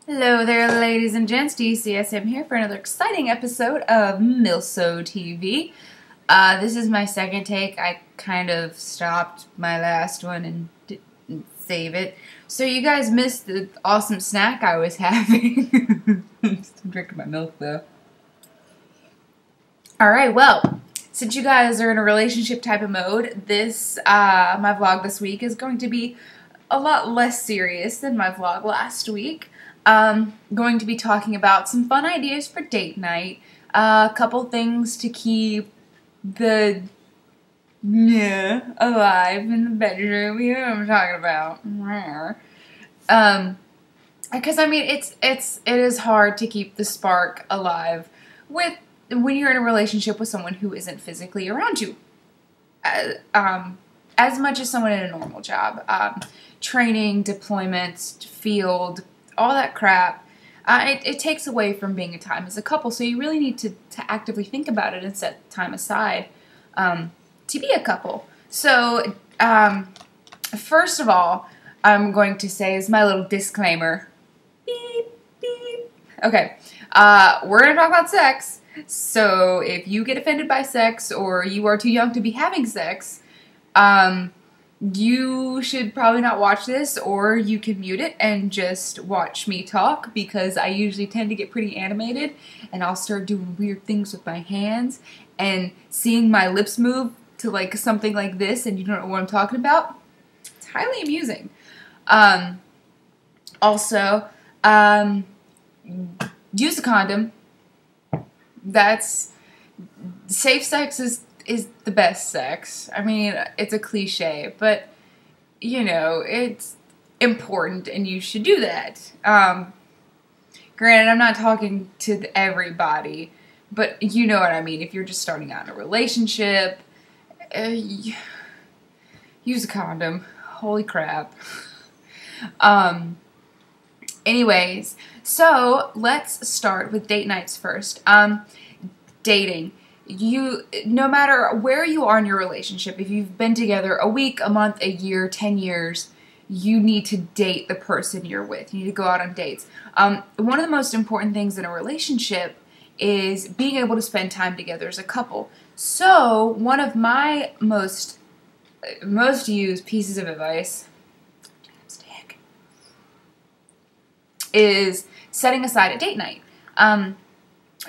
Hello there, ladies and gents. DCSM here for another exciting episode of MilSO TV. This is my second take. I kind of stopped my last one and didn't save it. So you guys missed the awesome snack I was having. I'm still drinking my milk though. Alright, well, since you guys are in a relationship type of mode, this, my vlog this week is going to be a lot less serious than my vlog last week. Going to be talking about some fun ideas for date night, a couple things to keep the alive in the bedroom. You know what I'm talking about. Because I mean, it is hard to keep the spark alive when you're in a relationship with someone who isn't physically around you, as much as someone in a normal job. Training, deployments, field, all that crap, it takes away from being a time as a couple, so you really need to actively think about it and set time aside to be a couple. So, first of all, I'm going to say is my little disclaimer. Beep, beep. Okay, we're going to talk about sex, so if you get offended by sex or you are too young to be having sex, you should probably not watch this, or you can mute it and just watch me talk, because I usually tend to get pretty animated and I'll start doing weird things with my hands, and seeing my lips move to like something like this and you don't know what I'm talking about. It's highly amusing. Also, use a condom. Safe sex is the best sex. I mean, it's a cliche, but, you know, it's important and you should do that. Granted, I'm not talking to everybody, but you know what I mean. If you're just starting out in a relationship, use a condom. Holy crap. Anyways, so let's start with date nights first. Dating. No matter where you are in your relationship, if you've been together a week, a month, a year, 10 years, you need to date the person you're with. You need to go out on dates. One of the most important things in a relationship is being able to spend time together as a couple. So one of my most used pieces of advice is setting aside a date night.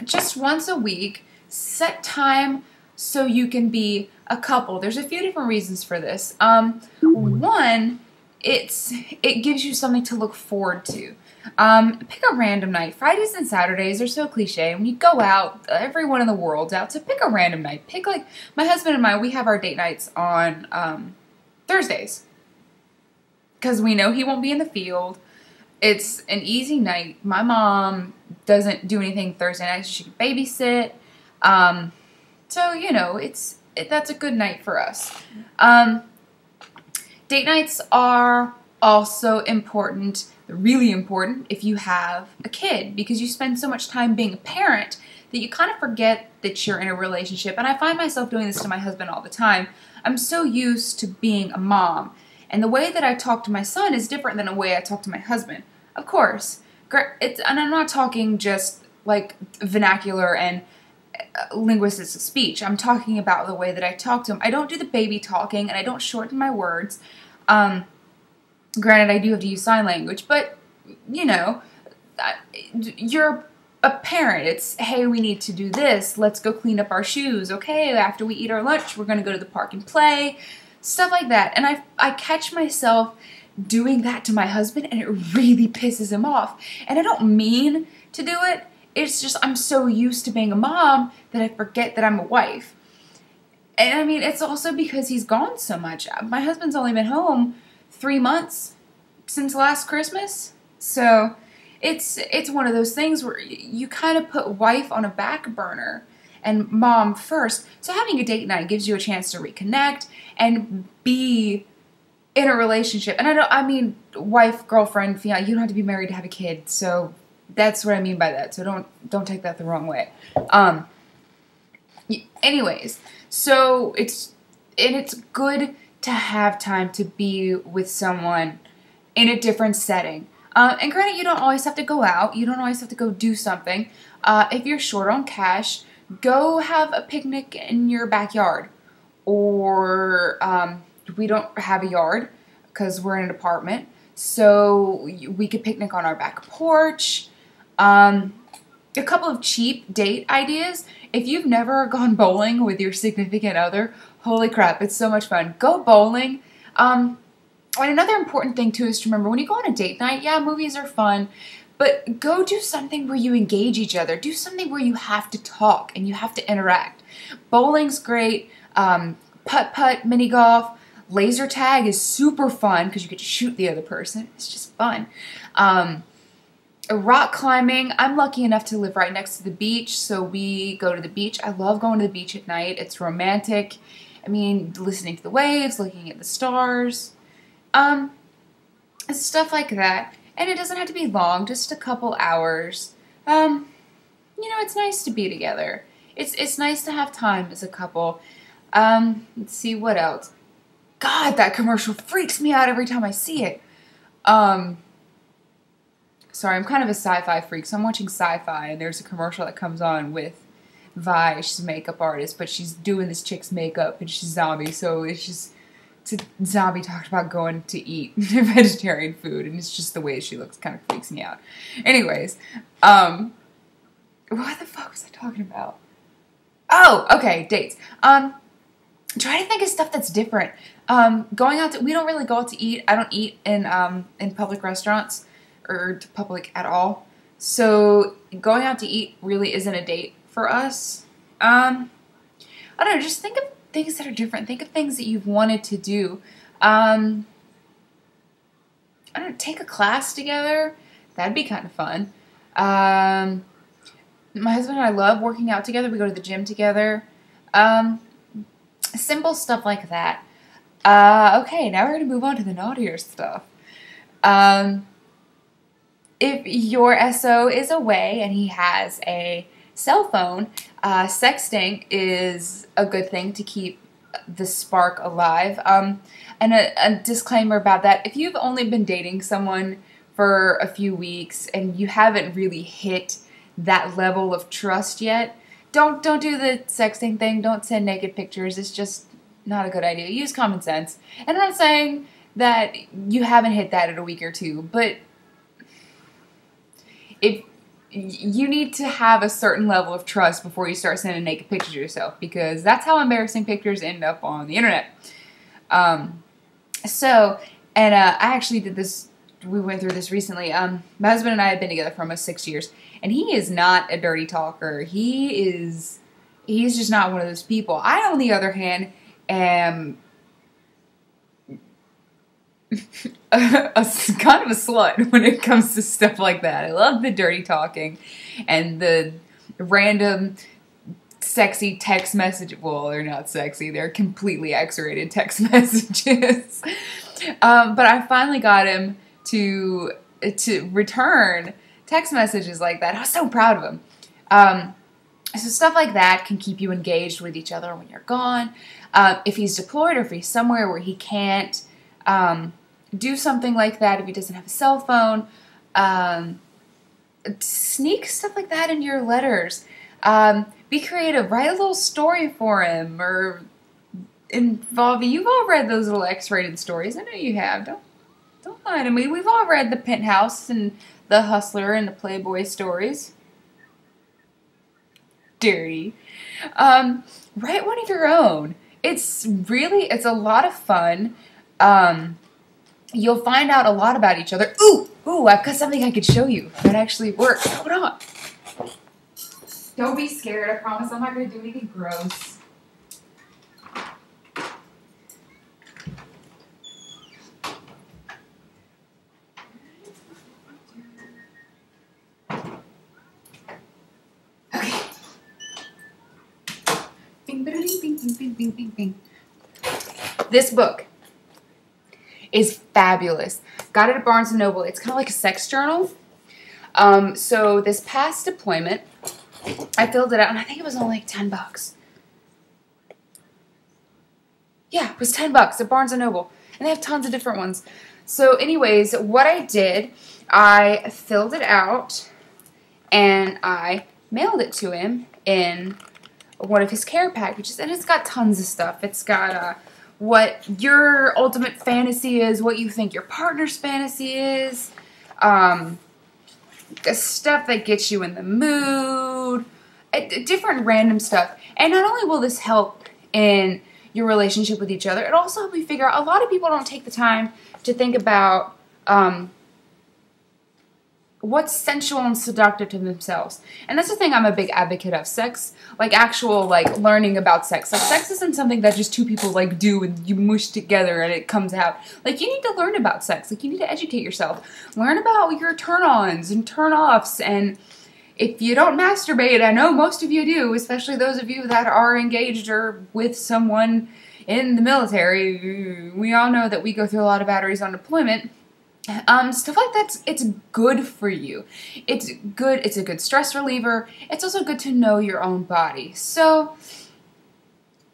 Just once a week. Set time so you can be a couple. There's a few different reasons for this. One, it gives you something to look forward to. Pick a random night. Fridays and Saturdays are so cliche. When you go out, everyone in the world's out, so pick a random night. Pick, like, my husband and I, we have our date nights on Thursdays, because we know he won't be in the field. It's an easy night. My mom doesn't do anything Thursday nights. She can babysit. So, you know, that's a good night for us. Date nights are also important, really important, if you have a kid, because you spend so much time being a parent that you kind of forget that you're in a relationship. And I find myself doing this to my husband all the time. I'm so used to being a mom, and the way that I talk to my son is different than the way I talk to my husband. Of course. And I'm not talking just like vernacular and linguistics of speech. I'm talking about the way that I talk to him. I don't do the baby talking, and I don't shorten my words. Granted, I do have to use sign language, but, you know, you're a parent. It's, hey, we need to do this. Let's go clean up our shoes. Okay, after we eat our lunch, we're going to go to the park and play. Stuff like that. And I catch myself doing that to my husband, and it really pisses him off. And I don't mean to do it. It's just I'm so used to being a mom that I forget that I'm a wife. And I mean, it's also because he's gone so much. My husband's only been home 3 months since last Christmas. So it's one of those things where you kind of put wife on a back burner and mom first. So having a date night gives you a chance to reconnect and be in a relationship. And I mean wife, girlfriend, fiance. You don't have to be married to have a kid. So that's what I mean by that. So don't take that the wrong way. Anyways, so it's good to have time to be with someone in a different setting. And granted, you don't always have to go out. You don't always have to go do something. If you're short on cash, go have a picnic in your backyard. Or we don't have a yard because we're in an apartment. So we could picnic on our back porch. A couple of cheap date ideas. If you've never gone bowling with your significant other, holy crap, it's so much fun. Go bowling. And another important thing too is to remember when you go on a date night, yeah, movies are fun, but go do something where you engage each other. Do something where you have to talk and you have to interact. Bowling's great. Putt-putt, mini golf, laser tag is super fun because you get to shoot the other person. It's just fun. Rock climbing, I'm lucky enough to live right next to the beach, so we go to the beach. I love going to the beach at night. It's romantic. I mean, listening to the waves, looking at the stars, stuff like that. And it doesn't have to be long, just a couple hours. You know, it's nice to be together. It's nice to have time as a couple. Let's see, what else? God, that commercial freaks me out every time I see it. Sorry, I'm kind of a sci-fi freak, so I'm watching sci-fi, and there's a commercial that comes on with Vi. She's a makeup artist, but she's doing this chick's makeup, and she's zombie, so it's a zombie talked about going to eat vegetarian food, and it's just the way she looks kind of freaks me out. Anyways, what the fuck was I talking about? Oh, okay, dates. Try to think of stuff that's different. Going out to, we don't really go out to eat. I don't eat in public restaurants or to public at all. So going out to eat really isn't a date for us. I don't know, just think of things that are different. Think of things that you've wanted to do. I don't know, take a class together. That'd be kind of fun. My husband and I love working out together. We go to the gym together. Simple stuff like that. Okay, now we're going to move on to the naughtier stuff. If your SO is away and he has a cell phone, sexting is a good thing to keep the spark alive. And a disclaimer about that, if you've only been dating someone for a few weeks and you haven't really hit that level of trust yet, don't do the sexting thing. Don't send naked pictures. It's just not a good idea. Use common sense. And I'm not saying that you haven't hit that in a week or two, but if you need to have a certain level of trust before you start sending naked pictures of yourself, because that's how embarrassing pictures end up on the internet. I actually did this, we went through this recently. My husband and I have been together for almost 6 years, and he is not a dirty talker. He's just not one of those people. I, on the other hand, am kind of a slut when it comes to stuff like that. I love the dirty talking and the random sexy text message. Well, they're not sexy. They're completely X-rated text messages. But I finally got him to return text messages like that. I was so proud of him. So stuff like that can keep you engaged with each other when you're gone. If he's deployed or if he's somewhere where he can't do something like that, if he doesn't have a cell phone, sneak stuff like that into your letters. Be creative. Write a little story for him, or involve. You've all read those little X-rated stories. I know you have. Don't lie to me. We've all read the Penthouse and the Hustler and the Playboy stories. Dirty. Write one of your own. It's a lot of fun. You'll find out a lot about each other. Ooh, I've got something I could show you that actually works. Hold on. Don't be scared. I promise I'm not going to do anything gross. Okay. Bing, bing, bing, bing, bing, bing, bing, bing. This book is fabulous. Got it at Barnes & Noble. It's kind of like a sex journal. So this past deployment, I filled it out, and I think it was only like $10. Yeah, it was $10 at Barnes & Noble. And they have tons of different ones. So anyways, what I did, I filled it out and I mailed it to him in one of his care packages, and it's got tons of stuff. It's got what your ultimate fantasy is, what you think your partner's fantasy is, stuff that gets you in the mood, different random stuff. And not only will this help in your relationship with each other, it also helps you figure out, a lot of people don't take the time to think about what's sensual and seductive to themselves. And that's the thing I'm a big advocate of. Sex, like actual, like learning about sex. Like sex isn't something that just two people like do and you mush together and it comes out. Like you need to learn about sex. Like you need to educate yourself. Learn about your turn-ons and turn-offs. And if you don't masturbate, I know most of you do, especially those of you that are engaged or with someone in the military. We all know that we go through a lot of batteries on deployment. Stuff like that, it's good for you. It's good, it's a good stress reliever. It's also good to know your own body. So,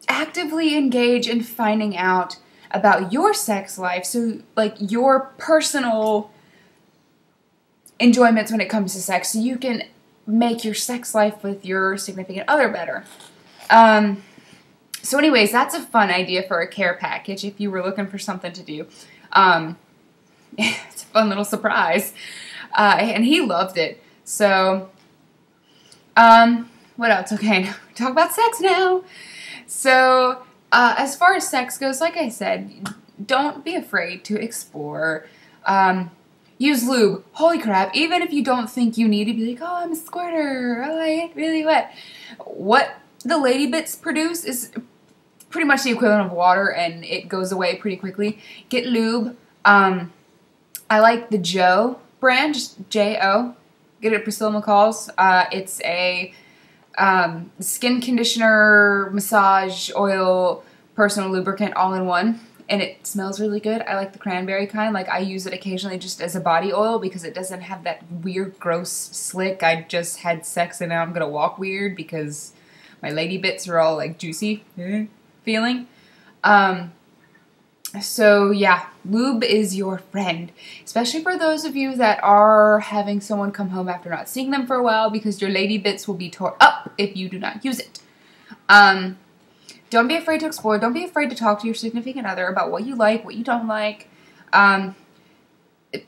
actively engage in finding out about your sex life. So, like, your personal enjoyments when it comes to sex. So you can make your sex life with your significant other better. So anyways, that's a fun idea for a care package if you were looking for something to do. It's a fun little surprise. And he loved it. So, what else? Okay, talk about sex now. So, as far as sex goes, like I said, don't be afraid to explore. Use lube. Holy crap, even if you don't think you need to be like, oh, I'm a squirter, oh, I get really wet. What the lady bits produce is pretty much the equivalent of water, and it goes away pretty quickly. Get lube. I like the Joe brand, just J-O. Get it at Priscilla McCall's. It's a skin conditioner, massage, oil, personal lubricant all in one. And it smells really good. I like the cranberry kind. Like I use it occasionally just as a body oil because it doesn't have that weird, gross slick. I just had sex and now I'm going to walk weird because my lady bits are all like juicy feeling. So yeah, lube is your friend, especially for those of you that are having someone come home after not seeing them for a while, because your lady bits will be tore up if you do not use it. Don't be afraid to explore. Don't be afraid to talk to your significant other about what you like, what you don't like.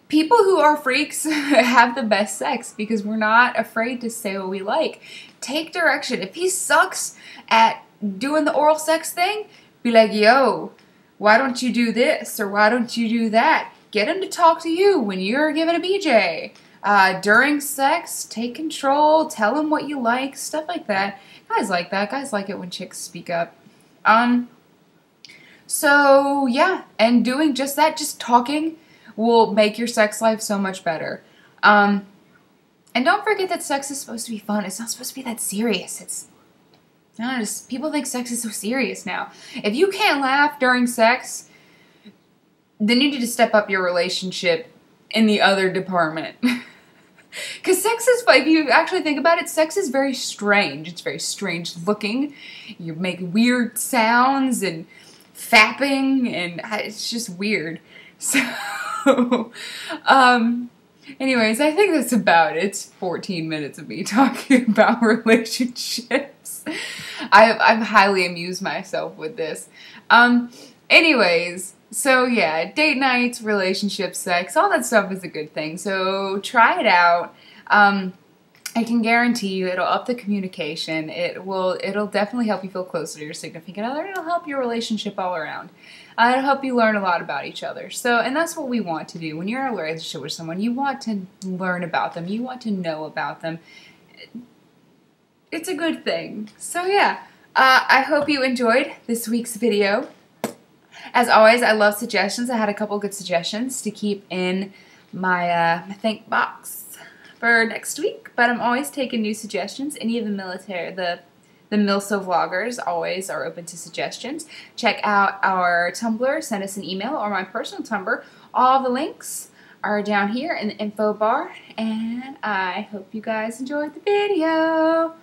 People who are freaks have the best sex because we're not afraid to say what we like. Take direction. If he sucks at doing the oral sex thing, be like, yo, why don't you do this or why don't you do that? Get him to talk to you when you're giving a BJ. During sex, take control, tell him what you like, stuff like that. Guys like that. Guys like it when chicks speak up. So yeah, and doing just that, just talking, will make your sex life so much better. And don't forget that sex is supposed to be fun. It's not supposed to be that serious. It's not just, people think sex is so serious now. If you can't laugh during sex, then you need to step up your relationship in the other department. Because sex is, if you actually think about it, sex is very strange. It's very strange looking. You make weird sounds and fapping, and it's just weird. So, anyways, I think that's about it. It's 14 minutes of me talking about relationships. I've highly amused myself with this. Anyways, so yeah, date nights, relationships, sex, all that stuff is a good thing. So try it out. I can guarantee you it'll up the communication. It'll definitely help you feel closer to your significant other. It'll help your relationship all around. It'll help you learn a lot about each other. So, and that's what we want to do. When you're in a relationship with someone, you want to learn about them. You want to know about them. It's a good thing. So yeah, I hope you enjoyed this week's video. As always, I love suggestions. I had a couple good suggestions to keep in my think box for next week, but I'm always taking new suggestions. Any of the military, the MilSO vloggers always are open to suggestions. Check out our Tumblr, send us an email, or my personal Tumblr. All the links are down here in the info bar, and I hope you guys enjoyed the video.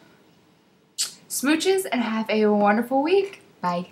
Smooches and have a wonderful week. Bye.